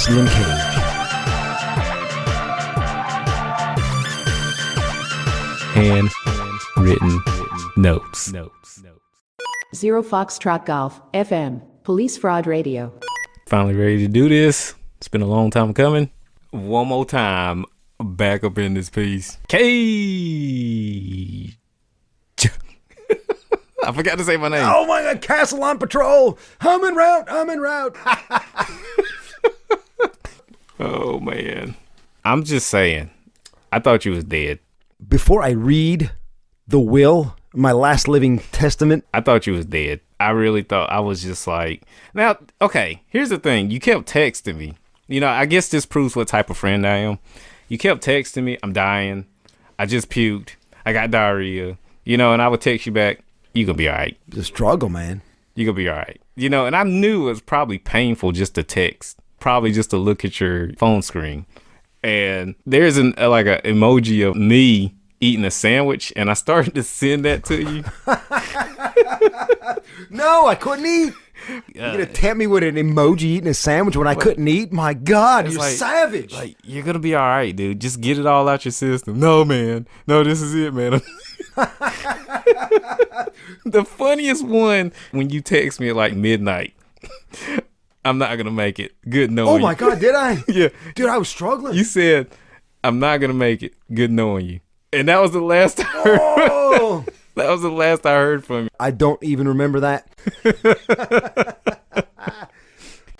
Wrestling Cage. Handwritten notes. Zero Foxtrot Golf, FM, Police Fraud Radio. Finally ready to do this. It's been a long time coming. One more time, back up in this piece. Cage. I forgot to say my name. Oh my God, Castle on Patrol. I'm en route. Oh, man. I'm just saying, I thought you was dead. Before I read the will, my last living testament, I thought you was dead. I really thought. I was just like, now, okay, here's the thing. You kept texting me. You know, I guess this proves what type of friend I am. You kept texting me, I'm dying. I just puked. I got diarrhea. You know, and I would text you back, you gonna be all right. the struggle, man. You gonna be all right. You know, and I knew it was probably painful just to text. Probably just to look at your phone screen. And there's an emoji of me eating a sandwich, and I started to send that to you. No, I couldn't eat. You're gonna tempt me with an emoji eating a sandwich when I couldn't eat? My God, you're savage. Like, you're gonna be all right, dude. Just get it all out your system. No, man. No, this is it, man. The funniest one, when you text me at like midnight. I'm not gonna make it. Good knowing you. Oh my God, did I? Yeah. Dude, I was struggling. You said, I'm not gonna make it. Good knowing you. And that was the last I heard. Oh. That was the last I heard from you. I don't even remember that.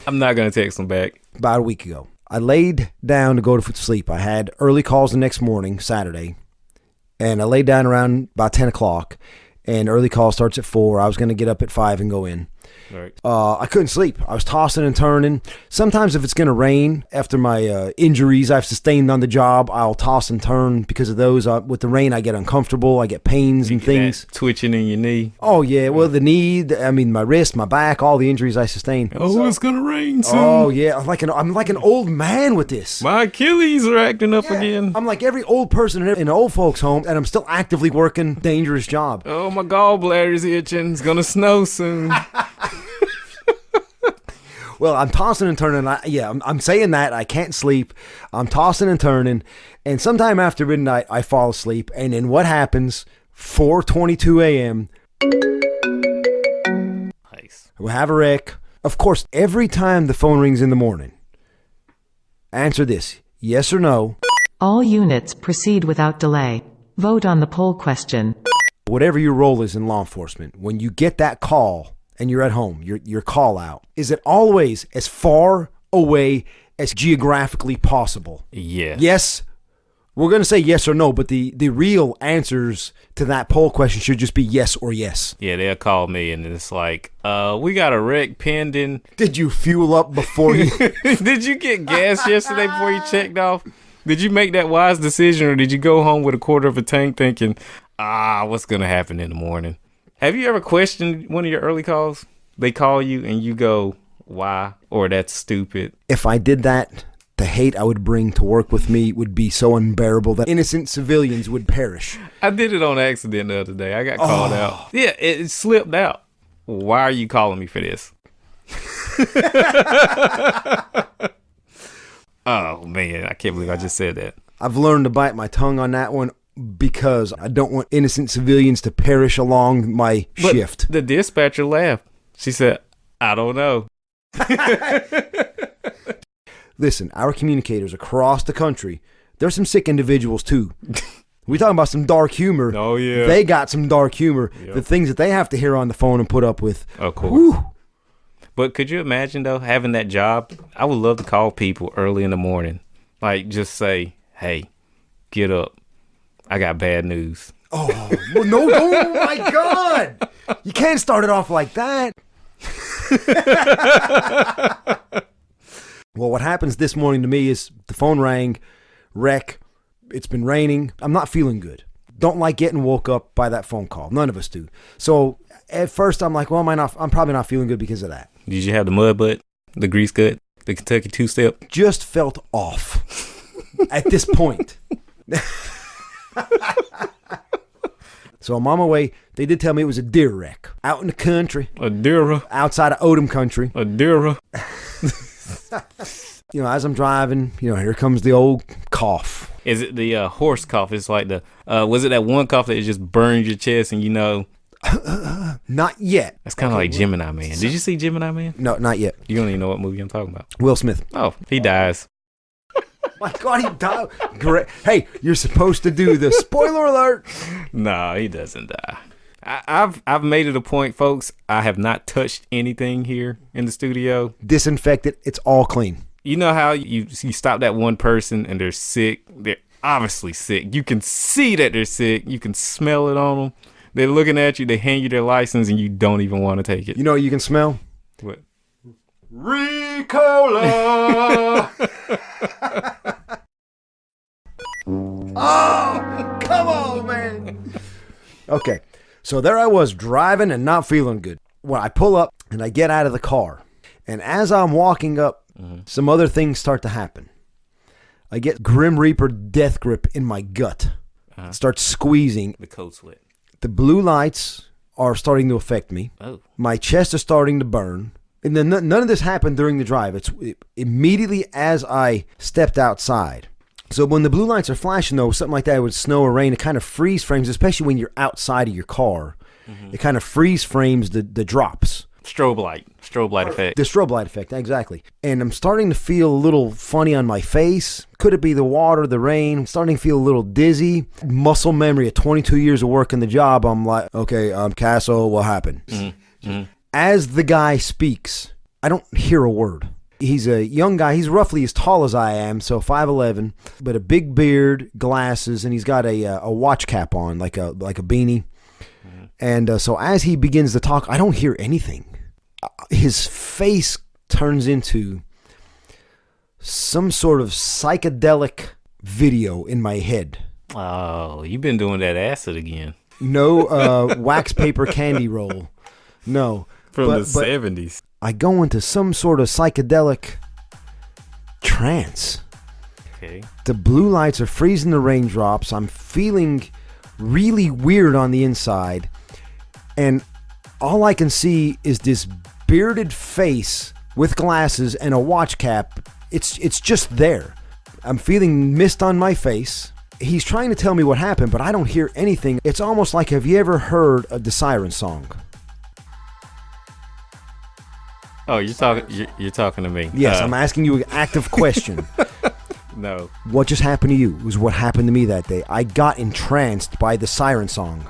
I'm not gonna text him back. About a week ago, I laid down to go to sleep. I had early calls the next morning, Saturday, and I laid down around about 10 o'clock, and early call starts at 4. I was going to get up at 5 and go in. Right. I couldn't sleep. I was tossing and turning. Sometimes if it's going to rain, after my injuries I've sustained on the job, I'll toss and turn because of those. With the rain, I get uncomfortable. I get pains and things. Twitching in your knee. Oh, yeah. Well, the knee, my wrist, my back, all the injuries I sustained. Oh, it's going to rain soon. Oh, yeah. I'm like an old man with this. My Achilles are acting up again. I'm like every old person in an old folks home, and I'm still actively working dangerous job. Oh, my gallbladder's itching. It's going to snow soon. Well, I'm tossing and turning. I'm saying that. I can't sleep. I'm tossing and turning. And sometime after midnight, I fall asleep. And then what happens? 4:22 a.m. Nice. We'll have a wreck. Of course, every time the phone rings in the morning, answer this. Yes or no. All units proceed without delay. Vote on the poll question. Whatever your role is in law enforcement, when you get that call and you're at home, your call out, is it always as far away as geographically possible? Yeah. Yes. We're going to say yes or no, but the real answers to that poll question should just be yes or yes. Yeah, they'll call me and it's like, we got a wreck pending. Did you fuel up before you... Did you get gas yesterday before you checked off? Did you make that wise decision, or did you go home with a quarter of a tank thinking, what's going to happen in the morning? Have you ever questioned one of your early calls? They call you and you go, why? Or that's stupid. If I did that, the hate I would bring to work with me would be so unbearable that innocent civilians would perish. I did it on accident the other day. I got called out. Yeah, it slipped out. Why are you calling me for this? Oh, man. I can't believe I just said that. I've learned to bite my tongue on that one, because I don't want innocent civilians to perish along my shift. The dispatcher laughed. She said, I don't know. Listen, our communicators across the country, there's some sick individuals too. We talking about some dark humor. Oh, yeah. They got some dark humor. Yep. The things that they have to hear on the phone and put up with. Of course. Whew. But could you imagine, though, having that job? I would love to call people early in the morning. Like, just say, hey, get up. I got bad news. Oh, well, no, oh my God. You can't start it off like that. Well, what happens this morning to me is the phone rang, wreck, it's been raining. I'm not feeling good. Don't like getting woke up by that phone call. None of us do. So at first I'm like, well, I'm probably not feeling good because of that. Did you have the mud butt, the grease gut, the Kentucky two-step? Just felt off at this point. So I'm on my way. They did tell me it was a deer wreck out in the country. A deer. Outside of Odom country. A deer. as I'm driving, here comes the old cough. Is it the horse cough? It's like was it that one cough that just burns your chest and Not yet. That's kind of like Gemini Man. Did you see Gemini Man? No, not yet. You don't even know what movie I'm talking about. Will Smith. Oh, he dies. My God, he died. Great. Hey, you're supposed to do the spoiler alert. No, he doesn't die. I've made it a point, folks. I have not touched anything here in the studio. Disinfected. It's all clean. You know how you stop that one person and they're sick? They're obviously sick. You can see that they're sick. You can smell it on them. They're looking at you. They hand you their license and you don't even want to take it. You know what you can smell? What? Ricola. Oh, come on, man. Okay, so there I was driving and not feeling good. Well, I pull up and I get out of the car. And as I'm walking up, some other things start to happen. I get Grim Reaper death grip in my gut. Start squeezing. The coat sweat. The blue lights are starting to affect me. Oh. My chest is starting to burn. And then none of this happened during the drive. It's immediately as I stepped outside. So when the blue lights are flashing, though, something like that with snow or rain, it kind of freeze frames, especially when you're outside of your car. It kind of freeze frames the drops. Strobe light effect. The strobe light effect, exactly. And I'm starting to feel a little funny on my face. Could it be the water, the rain? I'm starting to feel a little dizzy. Muscle memory of 22 years of work in the job. I'm like, okay, Castle, what happened? As the guy speaks, I don't hear a word. He's a young guy. He's roughly as tall as I am, so 5'11", but a big beard, glasses, and he's got a watch cap on, like a beanie. And so as he begins to talk, I don't hear anything. His face turns into some sort of psychedelic video in my head. Oh, you've been doing that acid again. No wax paper candy roll. No. From the 70s. I go into some sort of psychedelic trance. Okay. The blue lights are freezing the raindrops. I'm feeling really weird on the inside. And all I can see is this bearded face with glasses and a watch cap. It's just there. I'm feeling mist on my face. He's trying to tell me what happened, but I don't hear anything. It's almost like, have you ever heard of the Siren Song? Oh, you're talking to me. Yes, I'm asking you an active question. No. What just happened to you was what happened to me that day. I got entranced by the Siren Song.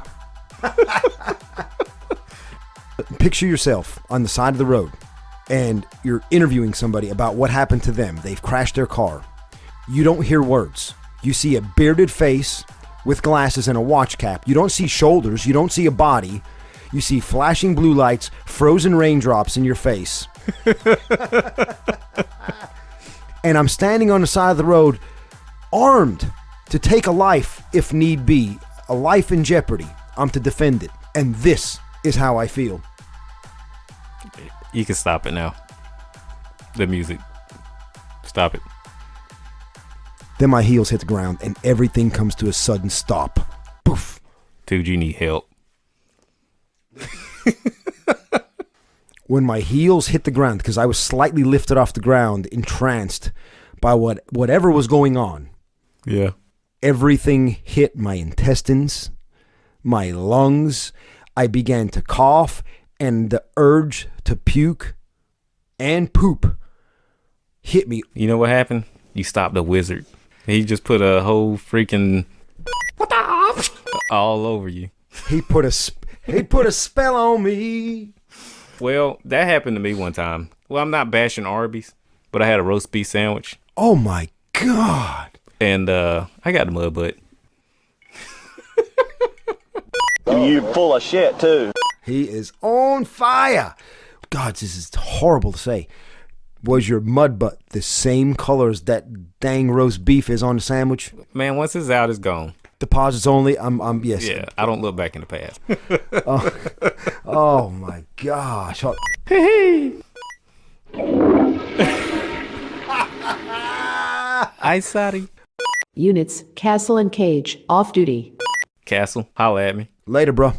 Picture yourself on the side of the road and you're interviewing somebody about what happened to them. They've crashed their car. You don't hear words. You see a bearded face with glasses and a watch cap. You don't see shoulders. You don't see a body. You see flashing blue lights, frozen raindrops in your face. And I'm standing on the side of the road, armed to take a life if need be, a life in jeopardy. I'm to defend it. And this is how I feel. You can stop it now. The music. Stop it. Then my heels hit the ground and everything comes to a sudden stop. Poof. Dude, you need help. When my heels hit the ground, because I was slightly lifted off the ground, entranced by whatever was going on. Yeah. Everything hit my intestines, my lungs. I began to cough, and the urge to puke and poop hit me. You know what happened? You stopped the wizard. He just put a whole freaking all over you. He put a spell on me. Well, that happened to me one time. Well, I'm not bashing Arby's, but I had a roast beef sandwich. Oh my God. And I got the mud butt. You full of shit too. He is on fire. God, this is horrible to say. Was your mud butt the same color as that dang roast beef is on the sandwich? Man, once it's out, it's gone. Deposits only. I'm yes. Yeah, I don't look back in the past. Oh my gosh. Ice Sadi. Units, Castle and Cage, off duty. Castle, holla at me. Later, bro.